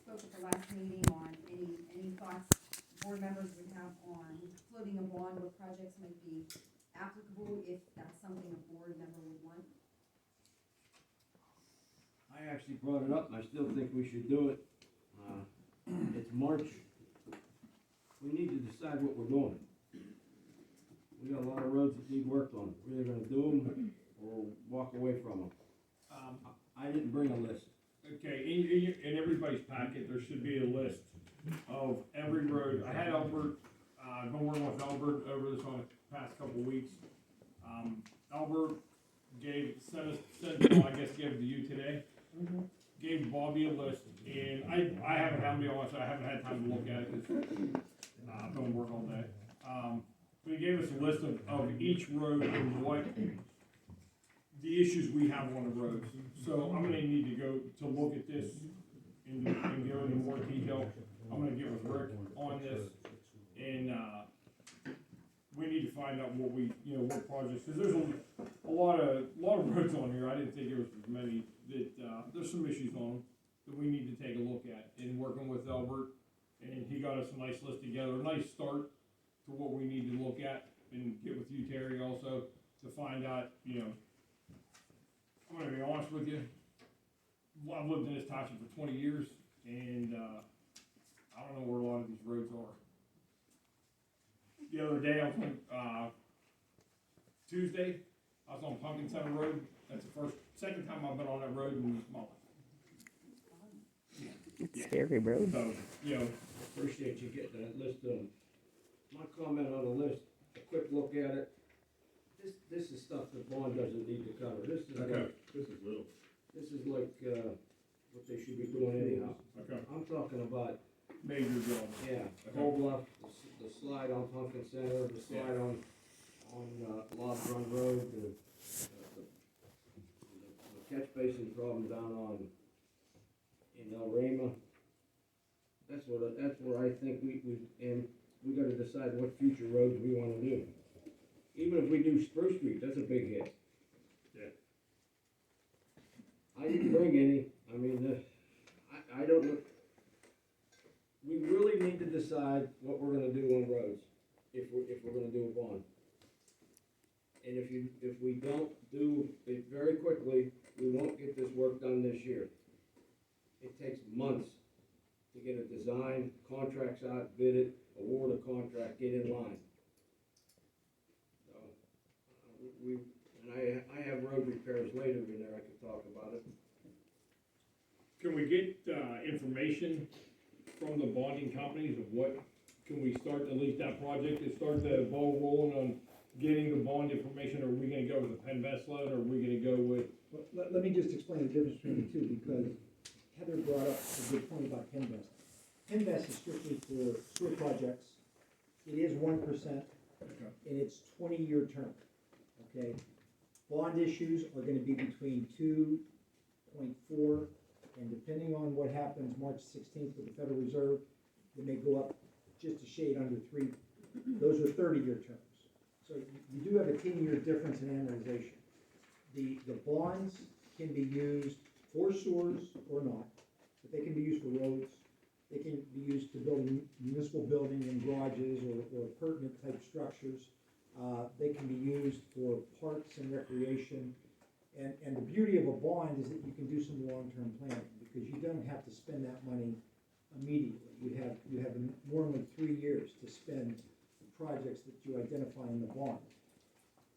spoke at the last meeting on any thoughts board members would have on floating a bond, what projects might be applicable, if that's something a board member would want. I actually brought it up, and I still think we should do it. It's March. We need to decide what we're doing. We got a lot of roads that need work on. We're either gonna do them or walk away from them. I didn't bring a list. Okay, in everybody's packet, there should be a list of every road. I had Albert, I've been working with Albert over this on the past couple of weeks. Albert sent I guess gave it to you today. Gave Bobby a list, and I haven't had, to be honest, I haven't had time to look at it, because I've been working all day. But he gave us a list of each road and what the issues we have on the roads. So I'm gonna need to go to look at this and go into more detail. I'm gonna get with Rick on this, and, we need to find out what what projects, cause there's a lot of roads on here. I didn't think there was as many that, there's some issues on them that we need to take a look at. And working with Albert, and he got us a nice list together, a nice start to what we need to look at, and get with you, Terry, also, to find out, I'm gonna be honest with you, I've lived in this township for 20 years, and, I don't know where a lot of these roads are. The other day, I was on, Tuesday, I was on Pumpkin Center Road. That's the second time I've been on that road in my life. It's scary, bro. So, Appreciate you getting that list done. My comment on the list, a quick look at it. This is stuff that bond doesn't need to cover. This is Okay. like, this is like, what they should be doing anyhow. okay, I'm talking about, major jobs. yeah, Cold Bluff, the slide on Pumpkin Center, the slide on Log Run Road, the catch basin problem down in El Rema. That's where I think we gotta decide what future roads we wanna do. Even if we do Spruce Street, that's a big hit. Yeah. I didn't bring any, I mean, I don't know. We really need to decide what we're gonna do on roads, if we're gonna do a bond. And if we don't do it very quickly, we won't get this work done this year. It takes months to get a design, contracts out, bid it, award a contract, get in line. So, I have road repairs later in there, I could talk about it. Can we get, information from the bonding companies of what, can we start at least that project, to start the ball rolling on getting the bond information? Are we gonna go with the Penvest loan, or are we gonna go with? Well, let me just explain the difference between the two, because Heather brought up a good point about Pinvest. Pinvest is strictly for sewer projects. It is 1%, and it's 20-year term, okay? Bond issues are gonna be between 2.4, and depending on what happens March 16th with the Federal Reserve, they may go up just a shade under 3. Those are 30-year terms. So you do have a 10-year difference in amortization. The bonds can be used for sewers or not, but they can be used for roads. They can be used to build municipal building and garages or pertinent type structures. They can be used for parks and recreation. And the beauty of a bond is that you can do some long-term planning, because you don't have to spend that money immediately. You have normally 3 years to spend the projects that you identify in the bond.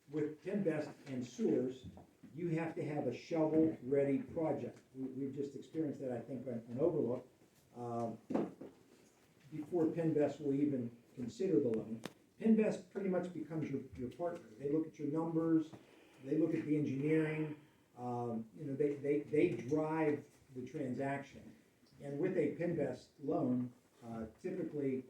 With Pinvest and sewers, you have to have a shovel-ready project. We've just experienced that, I think, on Overlook. Before Pinvest will even consider the loan, Pinvest pretty much becomes your partner. They look at your numbers, they look at the engineering, they drive the transaction. And with a Pinvest loan, typically,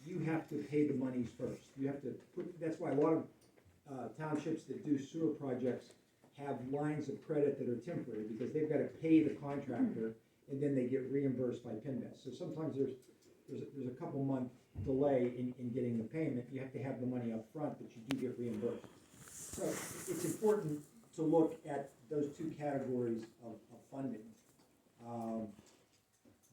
you have to pay the monies first. You have to that's why a lot of townships that do sewer projects have lines of credit that are temporary, because they've got to pay the contractor, and then they get reimbursed by Pinvest. So sometimes there's a couple month delay in getting the payment. You have to have the money up front, but you do get reimbursed. So it's important to look at those two categories of funding.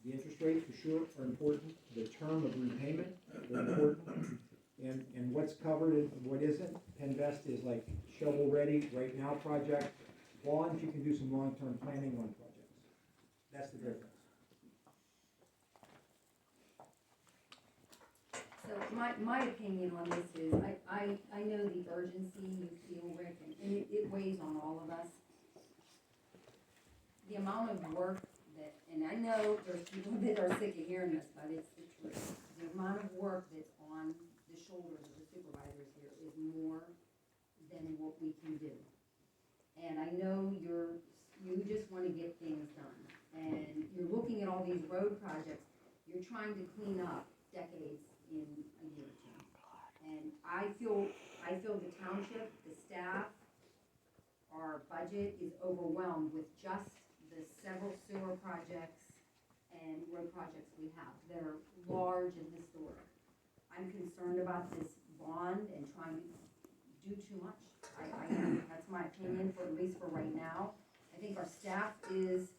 The interest rate for sure are important, the term of repayment are important, and what's covered and what isn't. Penvest is like shovel-ready, right now project. Bonds, you can do some long-term planning on projects. That's the difference. So my opinion on this is, I know the urgency you feel, Rick, and it weighs on all of us. The amount of work that, and I know there's people that are sick of hearing this, but it's the truth. The amount of work that's on the shoulders of the supervisors here is more than what we can do. And I know you just wanna get things done, and you're looking at all these road projects, you're trying to clean up decades in a year or two. And I feel the township, the staff, our budget is overwhelmed with just the several sewer projects and road projects we have that are large and historic. I'm concerned about this bond and trying to do too much. I am, that's my opinion, for at least for right now. I think our staff is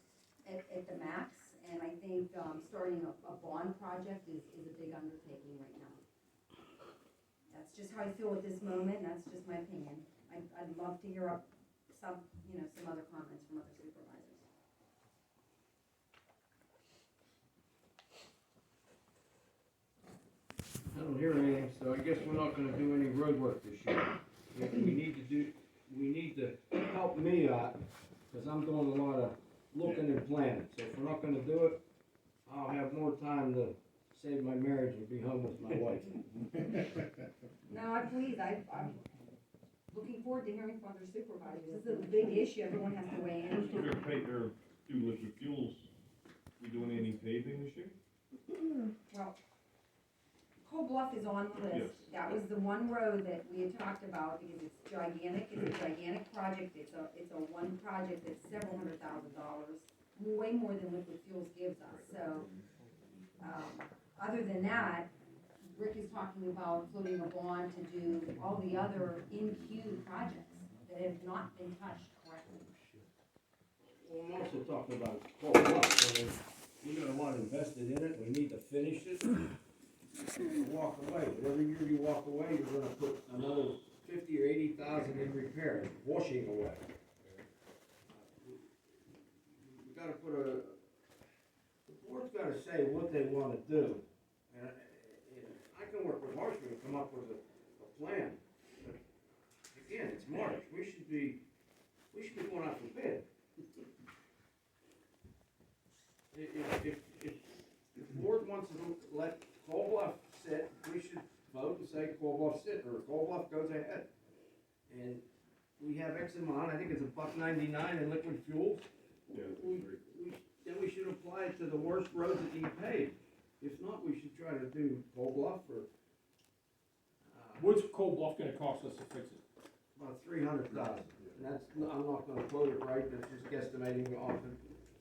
at the max, and I think, starting a bond project is a big undertaking right now. That's just how I feel at this moment, and that's just my opinion. I'd love to hear some other comments from other supervisors. I don't hear anything, so I guess we're not gonna do any road work this year. We need to help me out, cause I'm doing a lot of looking and planning. So if we're not gonna do it, I'll have more time to save my marriage and be home with my wife. No, I'm looking forward to hearing from other supervisors. This is a big issue, everyone has to weigh We're in. still gonna pay their do liquid fuels. We doing any paving this year? Well, Cold Bluff is on the list. Yes. That was the one road that we had talked about because it's gigantic, it's a gigantic project, it's a one project that's several $100,000, way more than liquid fuels gives us, so. Other than that, Rick is talking about floating a bond to do all the other in-queue projects that have not been touched correctly. Well, I'm also talking about Cold Bluff. I mean, we got a lot invested in it, we need to finish it. Walk away, but every year you walk away, you're gonna put another 50 or 80,000 in repairs, washing away. We gotta the board's gotta say what they wanna do. And I can work with Marshall and come up with a plan. But again, it's March, we should be going out for bid. If the board wants to let Cold Bluff sit, we should vote and say Cold Bluff sit, or Cold Bluff goes ahead. And we have X amount, I think it's $1.99 in liquid fuels. Yeah. Then we should apply it to the worst roads that need paved. If not, we should try to do Cold Bluff for, What's Cold Bluff gonna cost us to fix it? about 300,000. And that's, I'm not gonna quote it right, that's just guesstimating off of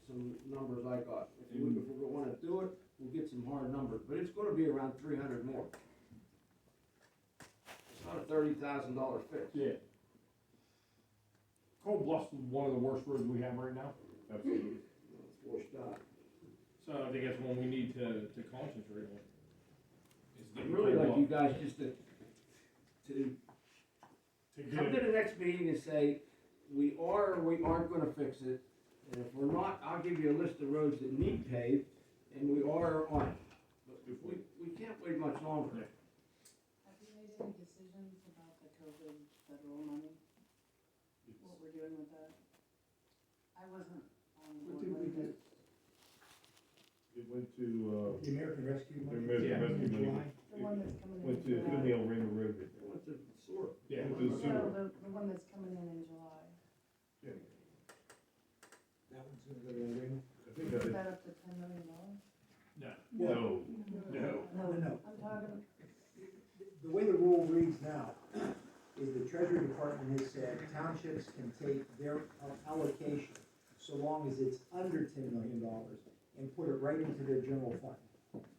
some numbers I got. If we wanna do it, we'll get some hard numbers, but it's gonna be around 300 more. It's not a $30,000 fix. Yeah. Cold Bluff's one of the worst roads we have right now. Absolutely. It's washed out. So I think that's one we need to concentrate on. Is I'd getting really Cold like you Bluff. guys just to To come get to it, the next meeting and say, we are or we aren't gonna fix it. And if we're not, I'll give you a list of roads that need paved, and we are or aren't. But we can't wait much longer. Yeah. Have you made any decisions about the COVID federal money? What we're doing with that? I wasn't on What board did we with do? it. It went to, The American Rescue the Money? American Yeah. Rescue Money, July? The one that's coming in went to July. Finley on Raymond Road. It went to sewer. yeah, Went to the No, sewer. the one that's coming in July. That one's gonna go to the ring? I think Is that that up to $10 million? no, no, No. I'm talking, The way the rule reads now is the Treasury Department has said townships can take their allocation so long as it's under $10 million and put it right into their general fund.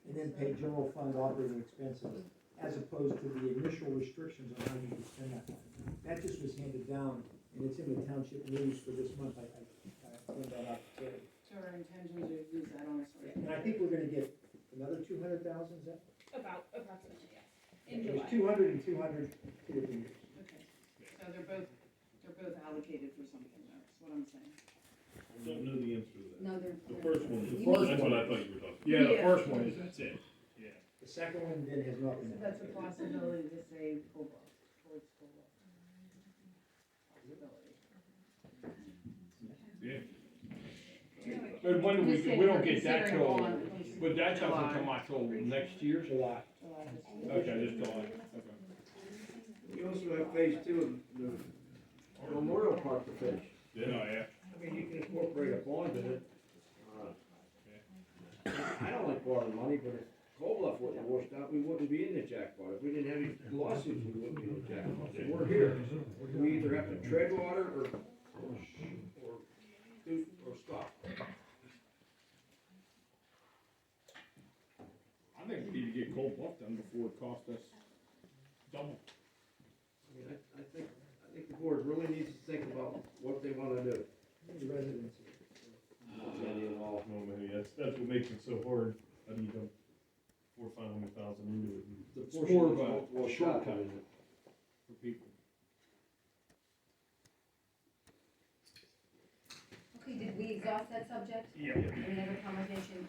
And then pay general fund operating expenses as opposed to the initial restrictions on how you can spend that money. That just was handed down and it's in the township news for this month. I pointed that out today. so our intention to use that on a sort of. And I think we're gonna get another 200,000, is that? Approximately, yes, in It was July. 200 and 200, 2 or 3 years. Okay, so they're both allocated for something, that's what I'm saying. I don't know the answer to that. No, they're. The first one is, You that's need- what I thought you were talking about. Yeah, the Yeah. first one is, that's it, yeah. The second one then has nothing. So that's a possibility to save COLA, towards COLA. Possibility. Yeah. But when do I'm just saying, we don't we're get that considering till, on- but that doesn't July. come out till next year? July. July this year. Okay, just July, okay. We also have phase two of the Memorial Park to finish. Yeah, yeah. I mean, you can incorporate a bond in it. I don't like borrowing money, but if Cold Bluff wasn't washed out, we wouldn't be in the jackpot. If we didn't have any lawsuits, we wouldn't be in the jackpot. So we're here. We either have to tread water or stop. I think we need to get Cold Bluff done before it costs us double. I mean, I think the board really needs to think about what they wanna do. The residency. Any and all. No, man, that's what makes it so hard. How do you dump 400,000 or 500,000 into it? The It's portion more of that's a washed out, shortcut. isn't it? For people. Okay, did we exhaust that subject? Yeah. Any other conversation?